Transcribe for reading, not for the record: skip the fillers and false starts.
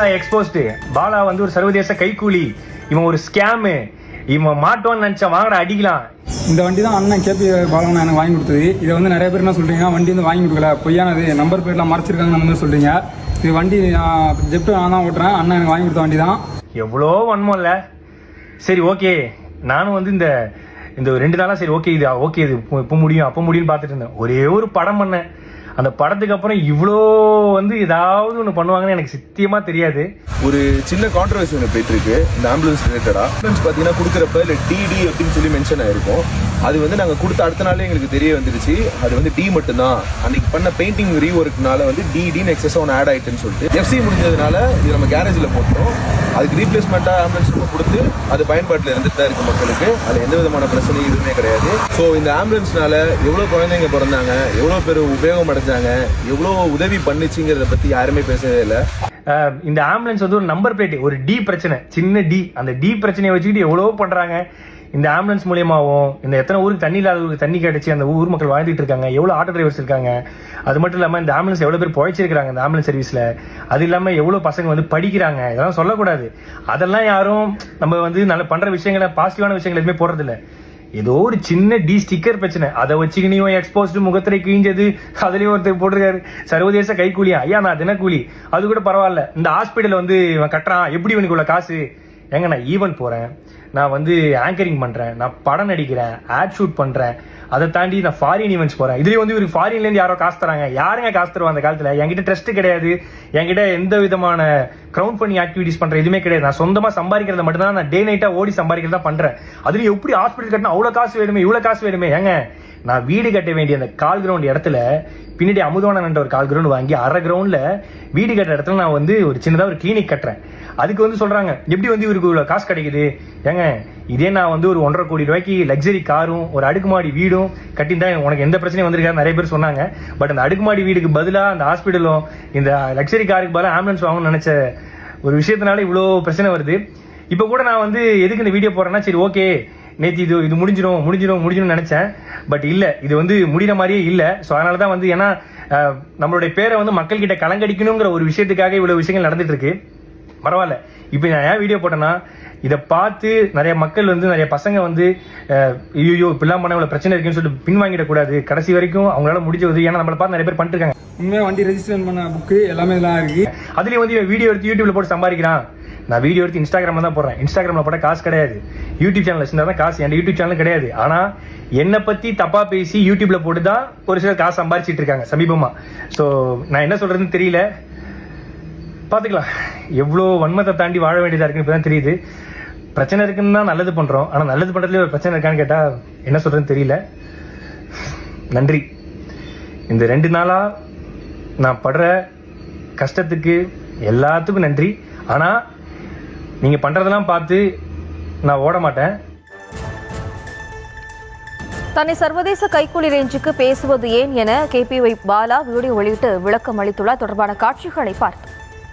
Bala exposed. Bala வந்து ஒரு சர்வதேச கைக்கூலி, இவன் ஒரு ஸ்கேமு, இவன் மாட்டோன்னு நினைச்சா வாங்கடா அடிக்கலாம். இந்த வண்டி தான் அண்ணன் கேபி பாலவன் எனக்கு வாங்கி கொடுத்தது. இதை வந்து நிறைய பேர் என்ன சொல்றீங்க, வண்டி வந்து வாங்கி கொடுக்கல, பொய்யானது, நம்பர் பிளேட்லாம் மறைச்சிருக்காங்க அந்த மாதிரி சொல்றீங்க. இது வண்டி ஜெப்ட் நான் தான் ஓட்டுறேன், அண்ணன் எனக்கு வாங்கி கொடுத்த வண்டி தான். எவ்வளோ வன்மம் இல்லை. சரி ஓகே, நானும் வந்து இந்த 2 நாளாக சரி ஓகே இது ஓகே இது இப்போ முடியும் அப்போ முடியும்னு பார்த்துட்டு இருந்தேன். ஒரே ஒரு படம் பண்ணேன், அந்த படத்துக்கு அப்புறம் இவ்வளோ வந்து ஏதாவது ஒன்று பண்ணுவாங்கன்னு எனக்கு சத்தியமாக தெரியாது. ஒரு சின்ன கான்ட்ரவர்சி ஒன்று போயிட்டு இருக்கு இந்த ஆம்புலன்ஸ் ரிலேட்டடாக. ஆம்புலன்ஸ் பார்த்தீங்கன்னா கொடுக்குறப்ப இல்லை டிடி அப்படின்னு சொல்லி மென்ஷன் ஆயிருக்கும். அது வந்து நாங்கள் கொடுத்த அடுத்த நாளே எங்களுக்கு தெரிய வந்துருச்சு அது வந்து டி மட்டும்தான். அன்னைக்கு பண்ண பெயிண்டிங் ரீஒர்க்னால வந்து டின்னு எக்ஸஸாக ஒன்று ஆட் ஆகிட்டுன்னு சொல்லிட்டு எஃப்சி முடிஞ்சதுனால இது நம்ம கேரேஜில் போட்டோம். அதுக்கு ரீப்ளேஸ்மெண்ட்டாக ஆம்புலன்ஸ் கொடுத்து அது பயன்பாட்டில் இருந்துட்டு தான் இருக்குது மக்களுக்கு. அது எந்த விதமான பிரச்சனையும் எதுவுமே கிடையாது. ஸோ இந்த ஆம்புலன்ஸ்னால எவ்வளோ குழந்தைங்க பிறந்தாங்க, எவ்வளோ பேர் உபயோகம் அடைஞ்சாங்க, எவ்வளோ உதவி பண்ணுச்சுங்கிறத பற்றி யாருமே பேசவே இல்லை. இந்த ஆம்புலன்ஸ் வந்து ஒரு நம்பர் பிளேட், ஒரு டி பிரச்சனை, சின்ன டி, அந்த டி பிரச்சனையை வச்சுக்கிட்டு எவ்வளோ பண்ணுறாங்க. இந்த ஆம்புலன்ஸ் மூலியமாகவும் இந்த எத்தனை ஊருக்கு தண்ணி இல்லாத ஊருக்கு தண்ணி கிடைச்சி அந்த ஊர் மக்கள் வாழ்ந்துட்டு இருக்காங்க, எவ்வளோ ஆட்டோ டிரைவர்ஸ் இருக்காங்க. அது மட்டும் இல்லாமல் இந்த ஆம்புலன்ஸ் எவ்வளோ பேர் பொழைச்சிருக்காங்க இந்த ஆம்புலன்ஸ் சர்வீஸில். அது இல்லாமல் எவ்வளோ பசங்க வந்து படிக்கிறாங்க. இதெல்லாம் சொல்லக்கூடாது. அதெல்லாம் யாரும் நம்ம வந்து நல்ல பண்ணுற விஷயங்களை, பாசிட்டிவான விஷயங்கள் எதுவுமே போடுறதில்ல. ஏதோ ஒரு சின்ன டி ஸ்டிக்கர் பிரச்சனை, அதை வச்சுக்கினியும் எக்ஸ்போஸ்டு முகத்திரை கிழிஞ்சது, அதுலேயும் ஒருத்தர் போட்டிருக்காரு சர்வதேச கைக்கூலியா. ஐயா நான் தினக்கூலி, அது கூட பரவாயில்ல. இந்த ஹாஸ்பிட்டல் வந்து இவன் கட்டுறான், எப்படி இவனுக்கு உள்ள காசு? ஏங்க நான் ஈவென்ட் போகிறேன், நான் வந்து ஆங்கரிங் பண்ணுறேன், நான் படம் நடிக்கிறேன், ஆட் ஷூட் பண்ணுறேன், அதை தாண்டி நான் ஃபாரின் ஈவெண்ட்ஸ் போகிறேன். இதுலேயும் வந்து இவருக்கு ஃபாரின்லேருந்து யாரோ காசு தராங்க. யாருங்க காசு தருவா அந்த காலத்தில்? என்கிட்ட ட்ரஸ்ட் கிடையாது, என்கிட்ட எந்த விதமான க்ரௌண்ட் பண்ணி ஆக்டிவிட்டிஸ் பண்ணுற எதுவுமே கிடையாது. நான் சொந்தமாக சம்பாதிக்கிறத மட்டும்தான், நான் டே நைட்டாக ஓடி சம்பாதிக்கிறதா பண்ணுறேன். அதுலேயும் எப்படி ஹாஸ்பிட்டல் கட்டினா அவ்வளோ காசு வேணுமே, இவ்வளோ காசு வேணுமே? ஏங்க நான் வீடு கட்ட வேண்டிய அந்த கால் கிரவுண்ட் இடத்துல பின்னாடி அமுதவானன்ற ஒரு கால் கிரவுண்ட் வாங்கி அரை கிரவுண்டில் வீடு கட்டுற இடத்துல நான் வந்து ஒரு சின்னதாக ஒரு கிளினிக் கட்டுறேன். அதுக்கு வந்து சொல்கிறாங்க எப்படி வந்து இவருக்கு இவ்வளோ காசு கிடைக்குது? ஏங்க இதே நான் வந்து ஒரு 1.5 கோடி ரூபாய்க்கு லக்ஸரி காரும் ஒரு அடுக்குமாடி வீடும் கட்டியிருந்தா உனக்கு எந்த பிரச்சனையும் வந்திருக்காரு நிறைய பேர் சொன்னாங்க. பட் அந்த அடுக்குமாடி வீடுக்கு பதிலாக அந்த ஹாஸ்பிட்டலும் இந்த லக்ஸரி காருக்கு பதிலாக ஆம்புலன்ஸ் வாங்கணும்னு நினச்ச ஒரு விஷயத்தினால இவ்வளோ பிரச்சனை வருது. இப்போ கூட நான் வந்து எதுக்கு இந்த வீடியோ போடுறேன்னா, சரி ஓகே நேற்று இது முடிஞ்சிடும் நினச்சேன். பட் இல்லை, இது வந்து முடிகிற மாதிரியே இல்லை. ஸோ அதனால தான் வந்து ஏன்னா நம்மளுடைய பேரை வந்து மக்கள்கிட்ட கலங்கடிக்கணுங்கிற ஒரு விஷயத்துக்காக இவ்வளோ விஷயங்கள் நடந்துட்டு இருக்கு. பரவாயில்ல. இப்போ நான் ஏன் வீடியோ போட்டேன்னா, இதை பார்த்து நிறைய மக்கள் வந்து நிறைய பசங்க வந்து ஐயோ இப்படிலாம் பண்ண இவ்வளோ பிரச்சனை இருக்குன்னு சொல்லிட்டு பின்வாங்கிடக்கூடாது. கடைசி வரைக்கும் அவங்களால முடிஞ்ச உதவி, ஏன்னா நம்மளை பார்த்து நிறைய பேர் பண்ணிட்டு இருக்காங்க. உண்மையாக வண்டி ரெஜிஸ்ட்ரேஷன் பண்ண புக்கு எல்லாமே இதெல்லாம் இருக்கு. அதுலேயும் வந்து வீடியோ எடுத்து யூடியூப்ல போட்டு சம்பாதிக்கிறான். நான் வீடியோ எடுத்து இன்ஸ்டாகிராமில் தான் போடுறேன். இன்ஸ்டாகிராமில் போட்டால் காசு கிடையாது. யூடியூப் சேனல் வச்சுருந்தா தான் காசு. என் யூடியூப் சேனல் கிடையாது. ஆனால் என்னை பற்றி தப்பாக பேசி யூடியூப்ல போட்டு தான் ஒரு சிலர் காசு சம்பாதிச்சிட்டு இருக்காங்க சமீபமாக. ஸோ நான் என்ன சொல்கிறதுன்னு தெரியல. பார்த்துக்கலாம். எவ்வளோ வன்மத்தை தாண்டி வாழ வேண்டியதாக இருக்குன்னு இப்போ தான் தெரியுது. பிரச்சனை இருக்குன்னு தான் நல்லது பண்ணுறோம். ஆனால் நல்லது பண்ணுறதுலேயே ஒரு பிரச்சனை இருக்கான்னு கேட்டால் என்ன சொல்கிறதுன்னு தெரியல. நன்றி. இந்த 2 நாளாக நான் படுற கஷ்டத்துக்கு எல்லாத்துக்கும் நன்றி. ஆனால் நீங்கள் பண்ணுறதெல்லாம் பார்த்து நான் ஓட மாட்டேன். தன்னை சர்வதேச கைக்கூலி ரேஞ்சுக்கு பேசுவது ஏன் என கேபி பாலா வீடியோ வெளியிட்டு விளக்கம் அளித்துள்ளார். தொடர்பான காட்சிகளை பார்த்து